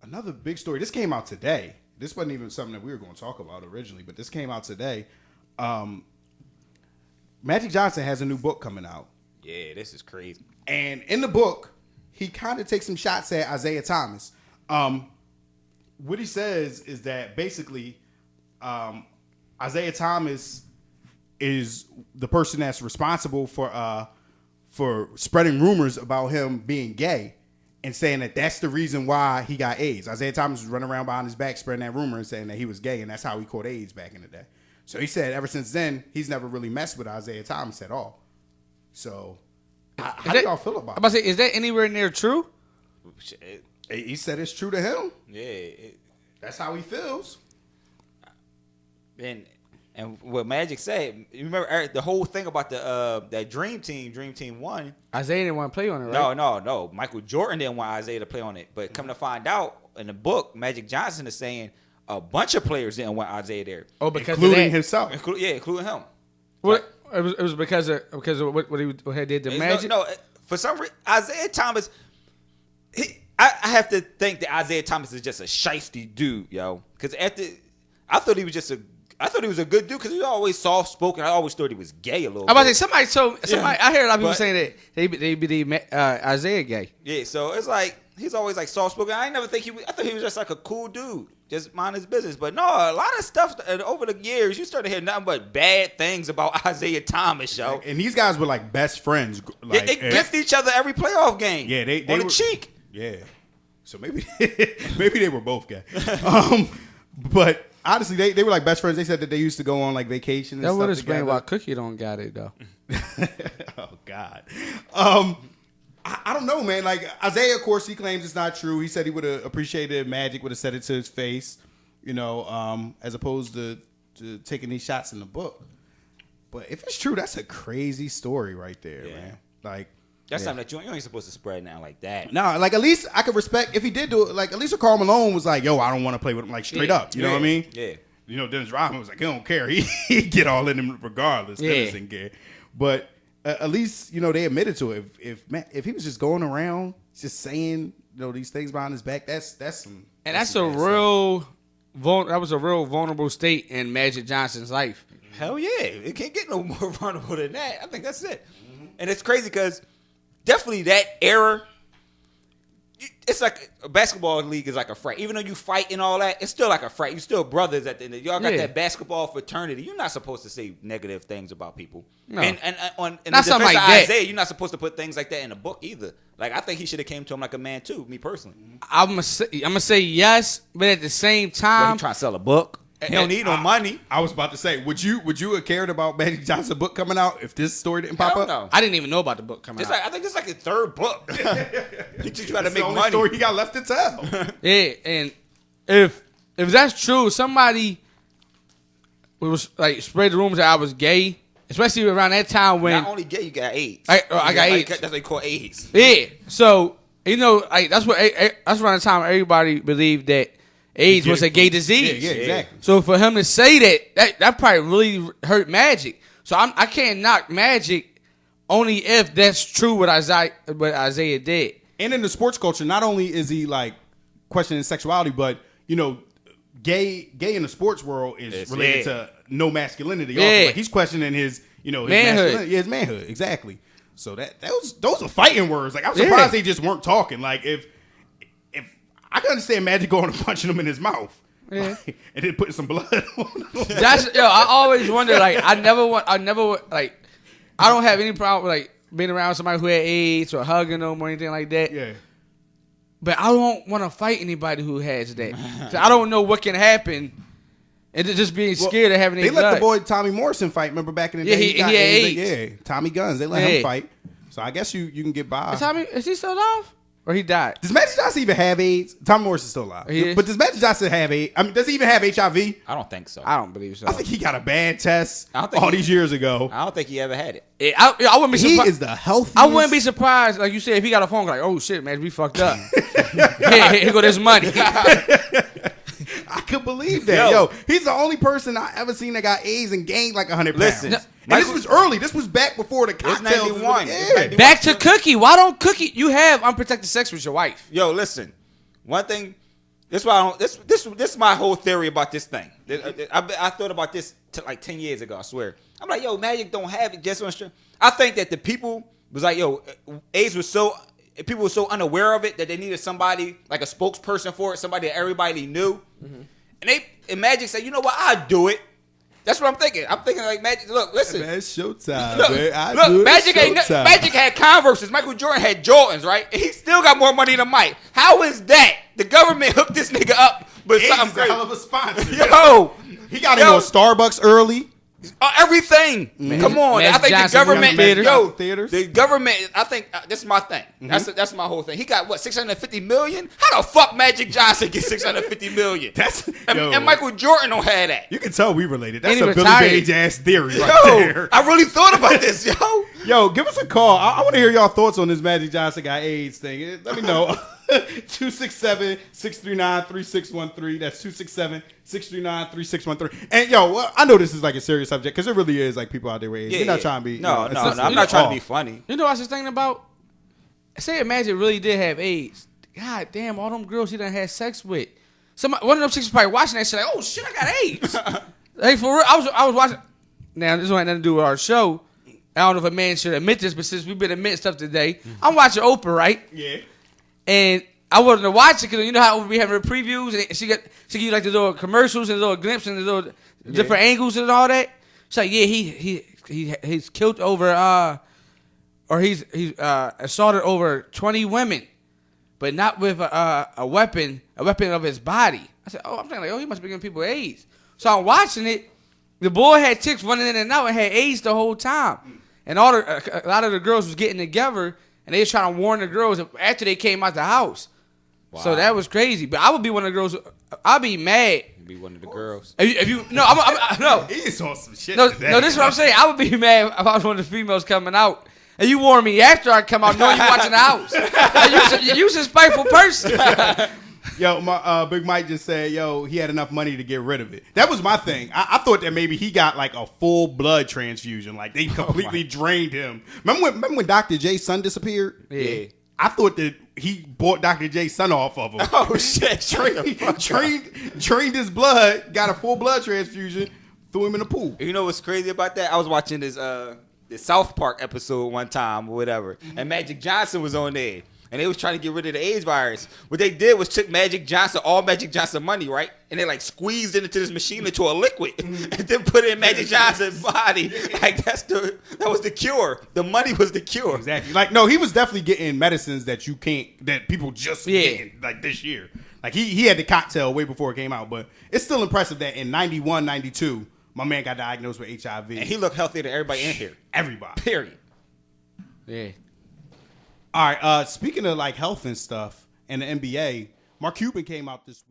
Another big story. This came out today. This wasn't even something that we were going to talk about originally, but this came out today. Magic Johnson has a new book coming out. Yeah, this is crazy. And in the book, he kind of takes some shots at Isaiah Thomas. What he says is that basically Isaiah Thomas is the person that's responsible for spreading rumors about him being gay and saying that that's the reason why he got AIDS. Isaiah Thomas was running around behind his back spreading that rumor and saying that he was gay, and that's how he caught AIDS back in the day. So he said ever since then, he's never really messed with Isaiah Thomas at all. So how do y'all feel about it? I'm about to say, is that anywhere near true? He said it's true to him. Yeah. That's how he feels. And what Magic said, you remember Eric, the whole thing about the that Dream Team 1. Isaiah didn't want to play on it, right? No. Michael Jordan didn't want Isaiah to play on it. But come to find out, in the book, Magic Johnson is saying a bunch of players didn't want Isaiah there. Oh, because including of that. himself. Including him. What? It was because of what he did to Magic? No, for some reason, Isaiah Thomas, I have to think that Isaiah Thomas is just a shiesty dude, yo. Because I thought he was a good dude because he was always soft spoken. I always thought he was gay a little bit. I'm about to say, I heard a lot of people saying that they believe Isaiah gay. Yeah, so it's like he's always like soft spoken. I thought he was just like a cool dude, just mind his business. But no, a lot of stuff over the years, you start to hear nothing but bad things about Isaiah Thomas, yo. And these guys were like best friends. Like, they kissed each other every playoff game. Yeah, they on were, the cheek. Yeah, so maybe they were both gay. But honestly, they were like best friends. They said that they used to go on like vacation. And that stuff would explain together. why Cookie don't got it though. Oh God. I don't know, man. Like Isaiah, of course, he claims it's not true. He said he would have appreciated if Magic would have said it to his face, as opposed to taking these shots in the book. But if it's true, that's a crazy story right there, man. Like that's something that you ain't supposed to spread now like that. No, like at least I could respect if he did do it. Like at least if Karl Malone was like, "Yo, I don't want to play with him," like straight up. You know what I mean? Yeah. Dennis Rodman was like, "He don't care. He get all in him regardless." Yeah. Dennis didn't care. But at least they admitted to it. If he was just going around just saying these things behind his back, that's some. And that was a real vulnerable state in Magic Johnson's life. Hell yeah, it can't get no more vulnerable than that. I think that's it. Mm-hmm. And it's crazy because definitely that era, it's like a basketball league is like a frat. Even though you fight and all that, it's still like a frat. You still brothers at the end. Y'all got that basketball fraternity. You're not supposed to say negative things about people. No. And on in not the something defense like of that. Isaiah, you're not supposed to put things like that in a book either. Like I think he should have came to him like a man too. Me personally, I'm gonna say yes, but at the same time, he trying to sell a book. He don't need no money. I was about to say, would you have cared about Magic Johnson's book coming out if this story didn't pop up? No. I didn't even know about the book coming out. I think it's like his third book. He teach you how to make the only money. story he got left to tell. Yeah, and if that's true, somebody was like spread the rumors that I was gay, especially around that time when Not only gay, you got AIDS. I got AIDS. That's what they call AIDS. Yeah, so like that's around the time everybody believed that AIDS was a gay disease. Yeah, exactly. So for him to say that probably really hurt Magic. So I can't knock Magic only if that's true what Isaiah did. And in the sports culture, not only is he like questioning sexuality, but gay in the sports world is related to no masculinity. Yeah. Also, like he's questioning his his manhood. His manhood, exactly. So those are fighting words. Like I'm surprised they just weren't talking. Like if I can understand Magic going and punching him in his mouth, and then putting some blood on him. I always wonder. Like I don't have any problem with like being around somebody who had AIDS or hugging them or anything like that. Yeah. But I don't want to fight anybody who has that. So I don't know what can happen. And just being scared of having They let blood. the boy Tommy Morrison fight. Remember back in the Yeah, day? he had AIDS. Yeah, Tommy Guns. They let him fight. So I guess you can get by. Is he still alive? Or he died? Does Magic Johnson even have AIDS? Tommy Morrison's still alive. But does Magic Johnson have AIDS? I mean, does he even have HIV? I don't think so. I don't believe so. I think he got a bad test all these years ago. I don't think he ever had it. I wouldn't be surprised. He is the healthiest. I wouldn't be surprised, like you said, if he got a phone call, like, oh shit, man, we fucked up. Here go this money. I could believe that. Yo, he's the only person I ever seen that got AIDS and gained like 100 pounds. Listen, and this was early. This was back before the cocktails. 91. Yeah. Back to Cookie. Why don't Cookie? You have unprotected sex with your wife. Yo, listen. One thing, This why I don't, this is my whole theory about this thing. I thought about this like 10 years ago. I swear. I'm like, yo, Magic don't have it just on stream. I think that the people was like, yo, AIDS was so. People were so unaware of it that they needed somebody like a spokesperson for it, somebody that everybody knew. Mm-hmm. And Magic said, you know what, I'll do it. That's what I'm thinking. I'm thinking like Magic. Look, listen. Man, it's showtime. Look, man. Magic had Converses. Michael Jordan had Jordans, right? And he still got more money than Mike. How is that? The government hooked this nigga up with something a hell of a sponsor. Yo, he got him on Starbucks early. Everything. Mm-hmm. Come on. Magic I think Johnson, the government, I think this is my thing. Mm-hmm. That's my whole thing. He got what, $650 million? How the fuck Magic Johnson get $650 million? And Michael Jordan don't have that. You can tell we related. That's And a Billy Page ass theory right there. I really thought about this, yo. Yo, give us a call. I want to hear y'all thoughts on this Magic Johnson got AIDS thing. Let me know. 267-639-3613. That's 267-639-3613. And yo, well, I know this is like a serious subject because it really is like people out there with AIDS. We're not trying to be. No, I'm not trying to be funny. You know what I was just thinking about? Say Magic really did have AIDS. God damn, all them girls he done had sex with. One of them chicks was probably watching that shit like, oh shit, I got AIDS. Like for real, I was watching. Now this one had nothing to do with our show. I don't know if a man should admit this, but since we've been admitting stuff today, I'm watching Oprah, right? Yeah. And I wanted to watch it because you know how we have her previews and she give you like the little commercials and the little glimpses and the little different angles and all that. She's like, yeah, he's killed over or he's assaulted over 20 women, but not with a weapon of his body. I said, I'm thinking like, he must be giving people AIDS. So I'm watching it. The boy had chicks running in and out and had AIDS the whole time, and a lot of the girls was getting together. And they was trying to warn the girls after they came out the house. Wow. So that was crazy. But I would be one of the girls. I'd be mad. You'd be one of the girls. If you no, no. He's on some shit. No, this is what I'm saying. I would be mad if I was one of the females coming out. And you warn me after I come out knowing you watching the house. You're a spiteful person. Yo, my Big Mike just said, yo, he had enough money to get rid of it. That was my thing. I thought that maybe he got like a full blood transfusion. Like they completely drained him. Remember when Dr. J's son disappeared? Yeah. I thought that he bought Dr. J's son off of him. Oh, shit. Trained his blood, got a full blood transfusion, threw him in the pool. You know what's crazy about that? I was watching this South Park episode one time or whatever, and Magic Johnson was on there. And they was trying to get rid of the AIDS virus. What they did was took all Magic Johnson money, right? And they like squeezed it into this machine into a liquid, and then put it in Magic Johnson's body. Like that was the cure. The money was the cure. Exactly. Like no, he was definitely getting medicines that people just getting like this year. Like he had the cocktail way before it came out, but it's still impressive that in 91, 92, my man got diagnosed with HIV. And he looked healthier than everybody in here. Everybody. Period. Yeah. All right. Speaking of like health and stuff and the NBA, Mark Cuban came out this week.